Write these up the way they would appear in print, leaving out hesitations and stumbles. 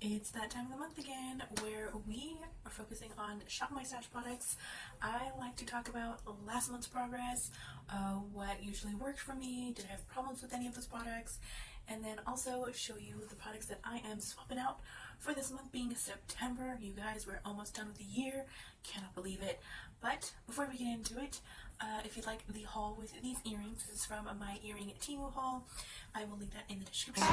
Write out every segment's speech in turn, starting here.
It's that time of the month again where we are focusing on Shop My Stash products. I like to talk about last month's progress, what usually worked for me, did I have problems with any of those products, and then also show you the products that I am swapping out for this month being September. You guys, we're almost done with the year. Cannot believe it. But before we get into it, if you'd like the haul with these earrings, this is from my earring Temu haul. I will link that in the description.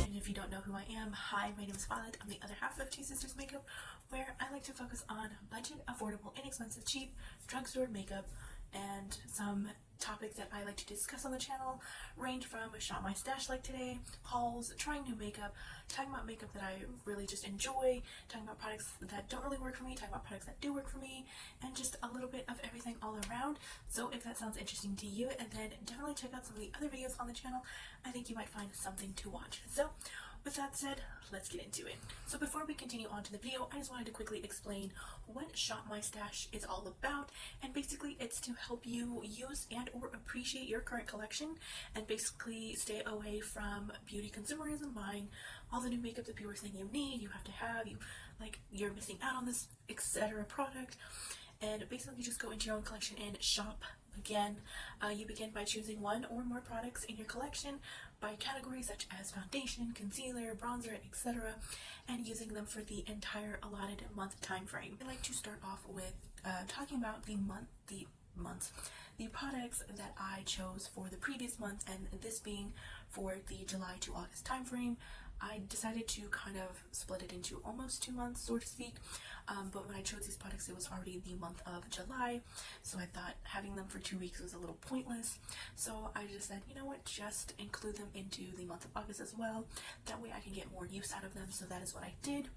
And if you don't know who I am, hi, my name is Violet. I'm the other half of Two Sisters Makeup, where I like to focus on budget, affordable, inexpensive, cheap, drugstore makeup, and some topics that I like to discuss on the channel range from Shop My Stash like today, hauls, trying new makeup, talking about makeup that I really just enjoy, talking about products that don't really work for me, talking about products that do work for me, and just a little bit of everything all around. So if that sounds interesting to you, and then definitely check out some of the other videos on the channel. I think you might find something to watch. So with that said, let's get into it. So before we continue on to the video, I just wanted to quickly explain what Shop My Stash is all about. And basically it's to help you use and or appreciate your current collection and basically stay away from beauty consumerism, buying all the new makeup that people are saying you need, you have to have, you're missing out on this, etc. product. And basically just go into your own collection and shop. Again, you begin by choosing one or more products in your collection by categories such as foundation, concealer, bronzer, etc., and using them for the entire allotted month time frame. I like to start off with talking about the products that I chose for the previous month, and this being for the July to August time frame. I decided to kind of split it into almost 2 months, so to speak, but when I chose these products it was already the month of July, so I thought having them for 2 weeks was a little pointless, so I just said, you know what, just include them into the month of August as well, that way I can get more use out of them. So that is what I did.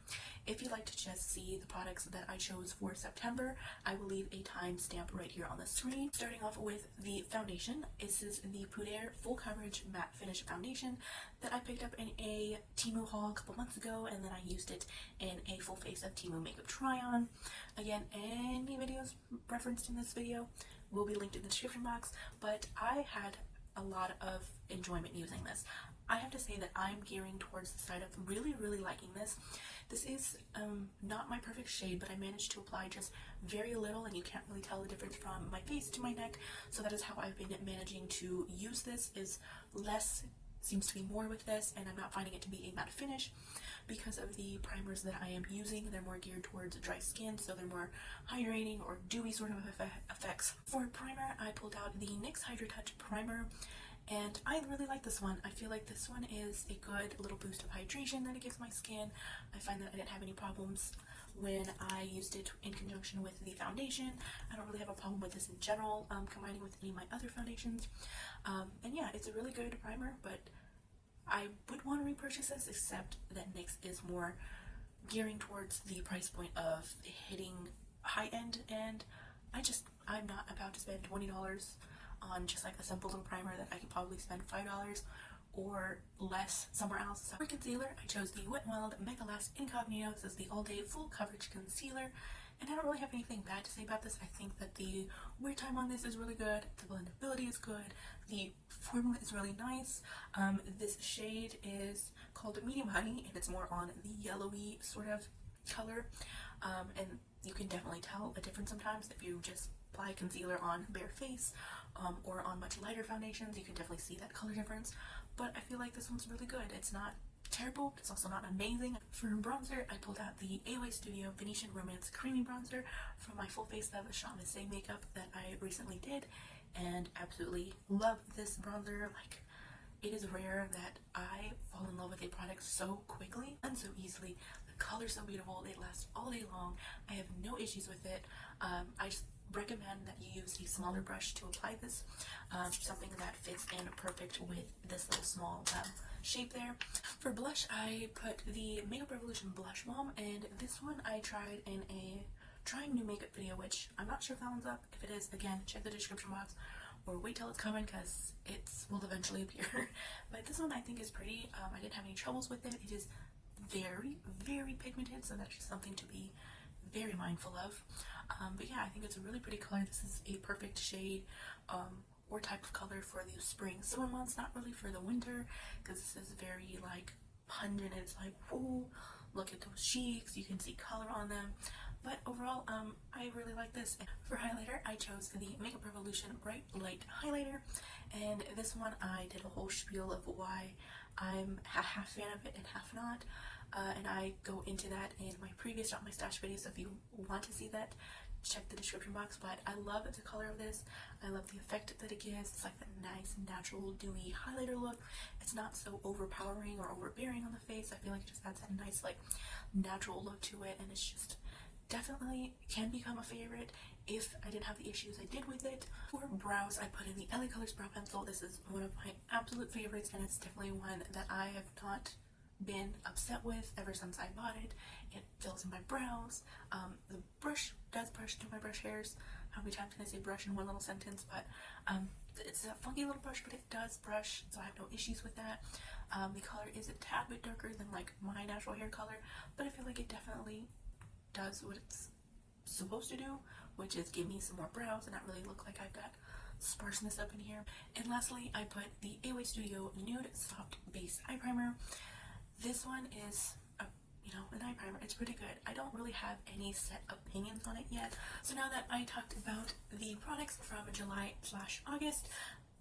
If you'd like to just see the products that I chose for September, I will leave a timestamp right here on the screen. Starting off with the foundation, this is the Puder Full Coverage Matte Finish Foundation that I picked up in a Temu haul a couple months ago, and then I used it in a full face of Temu makeup try-on. Again, any videos referenced in this video will be linked in the description box, but I had a lot of enjoyment using this. I have to say that I'm gearing towards the side of really liking this. This is not my perfect shade, but I managed to apply just very little, and you can't really tell the difference from my face to my neck, so that is how I've been managing to use this. Is less seems to be more with this, and I'm not finding it to be a matte finish because of the primers that I am using. They're more geared towards dry skin, so they're more hydrating or dewy sort of effects. For primer, I pulled out the NYX Hydra Touch primer, and I really like this one. I feel like this one is a good little boost of hydration that it gives my skin. I find that I didn't have any problems when I used it in conjunction with the foundation. I don't really have a problem with this in general, combining with any of my other foundations. And yeah, it's a really good primer, but I would want to repurchase this, except that NYX is more gearing towards the price point of hitting high end, and I'm not about to spend $20 on just like a simple little primer that I could probably spend $5 or less somewhere else. For concealer, I chose the Wet n Wild Mega Last Incognito. This is the all day full coverage concealer, and I don't really have anything bad to say about this. I think that the wear time on this is really good, the blendability is good, the formula is really nice. This shade is called Medium Honey, and it's more on the yellowy sort of color, and you can definitely tell a difference sometimes if you just apply concealer on bare face or on much lighter foundations. You can definitely see that color difference, but I feel like this one's really good. It's not terrible, it's also not amazing. For bronzer, I pulled out the AOA Studio Venetian Romance Creamy Bronzer from my full face of Shop My Stash makeup that I recently did, and absolutely love this bronzer. Like, it is rare that I fall in love with a product so quickly and so easily. The color's so beautiful, it lasts all day long. I have no issues with it. I just recommend that you use a smaller brush to apply this, something that fits in perfect with this little small shape there. For blush, I put the Makeup Revolution Blush Balm, and this one I tried in a trying new makeup video, which I'm not sure if that one's up. If it is, again, check the description box or wait till it's coming, because it will eventually appear. But this one I think is pretty. I didn't have any troubles with it. It is very pigmented, so that's just something to be very mindful of. But yeah, I think it's a really pretty color. This is a perfect shade or type of color for the spring summer months, not really for the winter, because this is very like pungent. It's like, whoa, look at those cheeks, you can see color on them. But overall, I really like this. For highlighter, I chose the Makeup Revolution Bright Light Highlighter, and this one I did a whole spiel of why I'm half fan of it and half not, and I go into that in my previous Shop My Stash video, so if you want to see that, check the description box. But I love the color of this. I love the effect that it gives. It's like that nice natural dewy highlighter look. It's not so overpowering or overbearing on the face. I feel like it just adds that nice like natural look to it, and it's just definitely can become a favorite if I didn't have the issues I did with it. For brows, I put in the LA Colors Brow Pencil. This is one of my absolute favorites, and it's definitely one that I have not been upset with ever since I bought it. It fills in my brows. The brush does brush through my brush hairs. How many times can I say brush in one little sentence? But it's a funky little brush, but it does brush, so I have no issues with that. The color is a tad bit darker than like my natural hair color, but I feel like it definitely does what it's supposed to do, which is give me some more brows and not really look like I've got sparseness up in here. And lastly, I put the AOA Studio Nude Soft Base Eye Primer. This one is an eye primer. It's pretty good. I don't really have any set opinions on it yet. So now that I talked about the products from July/August,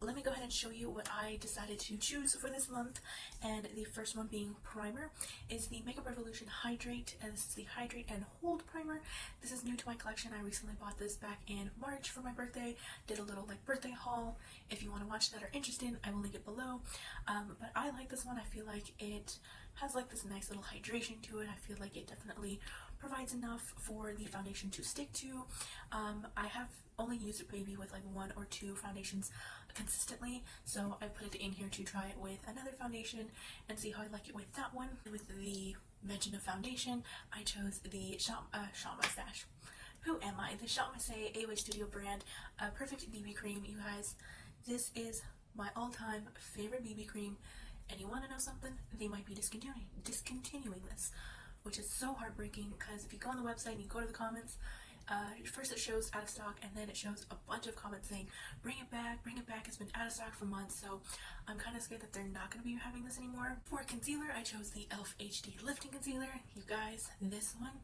let me go ahead and show you what I decided to choose for this month. And the first one being primer is the Makeup Revolution Hydrate, and this is the Hydrate and Hold Primer. This is new to my collection. I recently bought this back in March for my birthday. Did a little like birthday haul. If you want to watch that or are interested, I will link it below. But I like this one. I feel like it has like this nice little hydration to it. I feel like it definitely provides enough for the foundation to stick to. I have only used it maybe with like 1 or 2 foundations consistently, so I put it in here to try it with another foundation and see how I like it with that one. With the mention of foundation, I chose the Shop My Stash. Who am I? The Shop My Say AOA Studio brand Perfect BB Cream. You guys, this is my all-time favorite BB cream, and you want to know something? They might be discontinuing this, which is so heartbreaking, because if you go on the website and you go to the comments, first it shows out of stock, and then it shows a bunch of comments saying bring it back, it's been out of stock for months. So I'm kind of scared that they're not going to be having this anymore. For concealer, I chose the e.l.f. HD Lifting Concealer. You guys, this one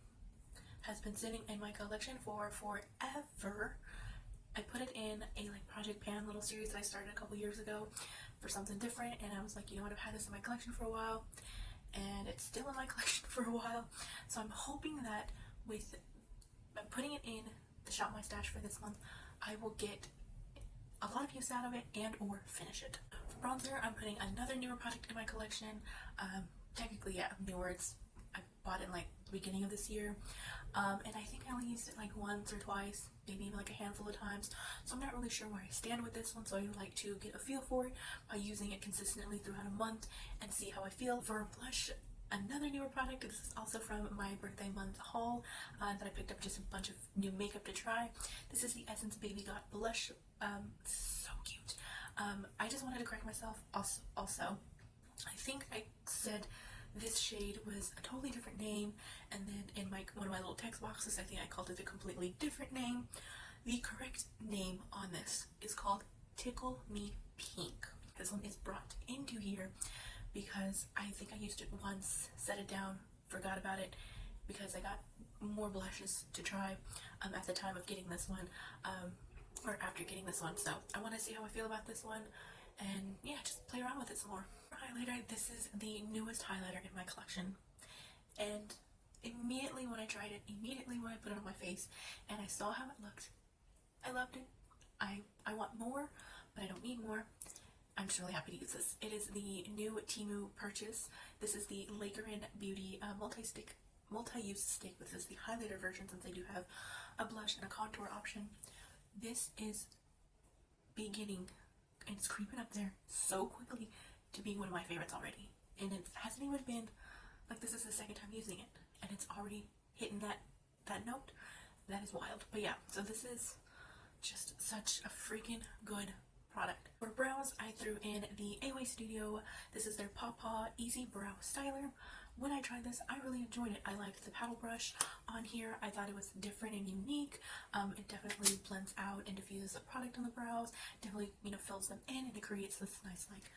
has been sitting in my collection for forever. I put it in a like Project Pan little series that I started a couple years ago for something different, and I was like, you know what, I've had this in my collection for a while, and it's still in my collection for a while. So I'm hoping that with putting it in the Shop My Stash for this month, I will get a lot of use out of it and or finish it. For bronzer, I'm putting another newer product in my collection. Technically, yeah, newer. I bought it in like the beginning of this year, and I think I only used it like once or twice, maybe even like a handful of times. So I'm not really sure where I stand with this one, so I would like to get a feel for it by using it consistently throughout a month and see how I feel. For blush, another newer product. This is also from my birthday month haul that I picked up just a bunch of new makeup to try. This is the Essence Baby Got Blush. So cute. I just wanted to correct myself also. I think I said this shade was a totally different name, and then in one of my little text boxes, I think I called it a completely different name. The correct name on this is called Tickle Me Pink. This one is brought into here because I think I used it once, set it down, forgot about it, because I got more blushes to try at the time of getting this one, or after getting this one. So I want to see how I feel about this one, and yeah, just play around with it some more. For highlighter, this is the newest highlighter in my collection, and immediately when I tried it, immediately when I put it on my face and I saw how it looked, I loved it. I want more, but I don't need more. I'm just really happy to use this. It is the new Temu purchase. This is the Lakerin Beauty multi-use stick. This is the highlighter version, since they do have a blush and a contour option. This is beginning, and it's creeping up there so quickly to being one of my favorites already. And it hasn't even been, like, this is the second time using it, and it's already hitting that note. That is wild. But yeah, so this is just such a freaking good product. For brows, I threw in the AOA Studio. This is their Paw Paw Easy Brow Styler. when I tried this, I really enjoyed it. I liked the paddle brush on here. I thought it was different and unique. It definitely blends out and diffuses the product on the brows, definitely, fills them in, and it creates this nice, like,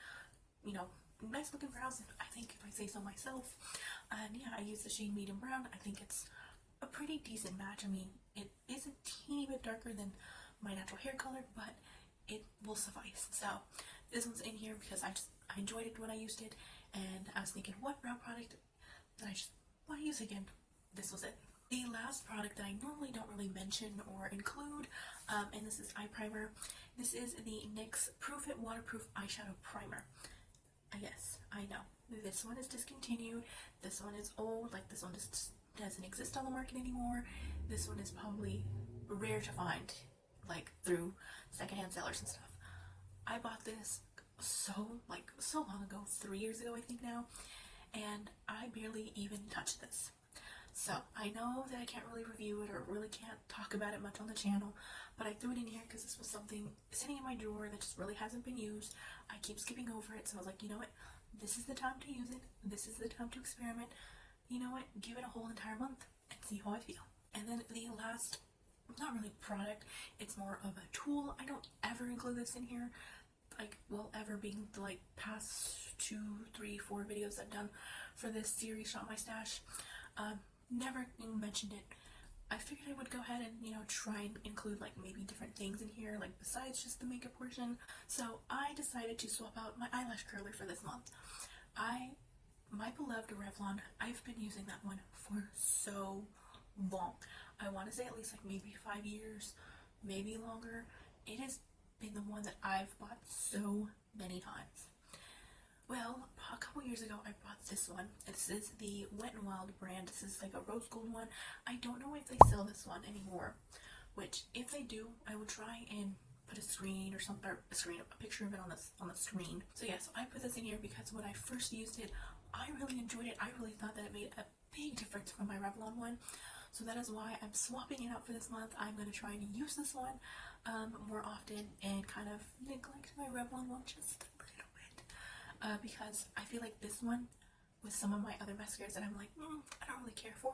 nice looking brows, I think, if I say so myself. And yeah, I use the shade medium brown. I think it's a pretty decent match. I mean, it is a teeny bit darker than my natural hair color, but it will suffice. So this one's in here because I enjoyed it when I used it, and I was thinking, what brow product that I just want to use again? This was it. The last product that I normally don't really mention or include, and this is eye primer. This is the NYX Proof It Waterproof Eyeshadow Primer. Yes, I know. This one is discontinued. This one is old. Like, this one just doesn't exist on the market anymore. This one is probably rare to find, like, through secondhand sellers and stuff. I bought this so long ago, 3 years ago I think now, and I barely even touched this. So I know that I can't really review it or really can't talk about it much on the channel, but I threw it in here because this was something sitting in my drawer that just really hasn't been used. I keep skipping over it, so I was like, you know what, this is the time to use it. This is the time to experiment. You know what, give it a whole entire month and see how I feel. And then the last, not really product, it's more of a tool. I don't ever include this in here, like, well, ever being the like past 2, 3, 4 videos I've done for this series, Shop My Stash. Never mentioned it. I figured I would go ahead and, try and include like maybe different things in here, like besides just the makeup portion. So I decided to swap out my eyelash curler for this month. My beloved Revlon, I've been using that one for so long. I want to say at least like maybe 5 years, maybe longer. It has been the one that I've bought so many times. Well, a couple years ago I bought this one. This is the Wet n Wild brand. This is like a rose gold one. I don't know if they sell this one anymore, which if they do, I will try and put a screen or something, or a picture of it on the screen. So yeah, so I put this in here because when I first used it, I really enjoyed it. I really thought that it made a big difference from my Revlon one. So that is why I'm swapping it out for this month. I'm going to try and use this one more often and kind of neglect my Revlon one just a little bit. Because I feel like this one, with some of my other mascaras that I'm like, I don't really care for,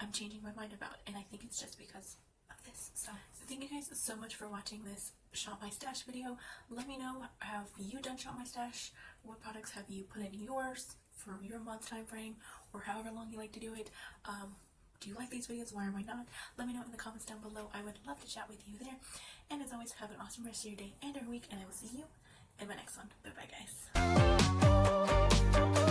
I'm changing my mind about. And I think it's just because of this. So thank you guys so much for watching this Shop My Stash video. Let me know, have you done Shop My Stash? What products have you put in yours for your month time frame, or however long you like to do it? Do you like these videos? Why or why not? Let me know in the comments down below. I would love to chat with you there. And as always, have an awesome rest of your day and your week, and I will see you in my next one. Bye bye, guys.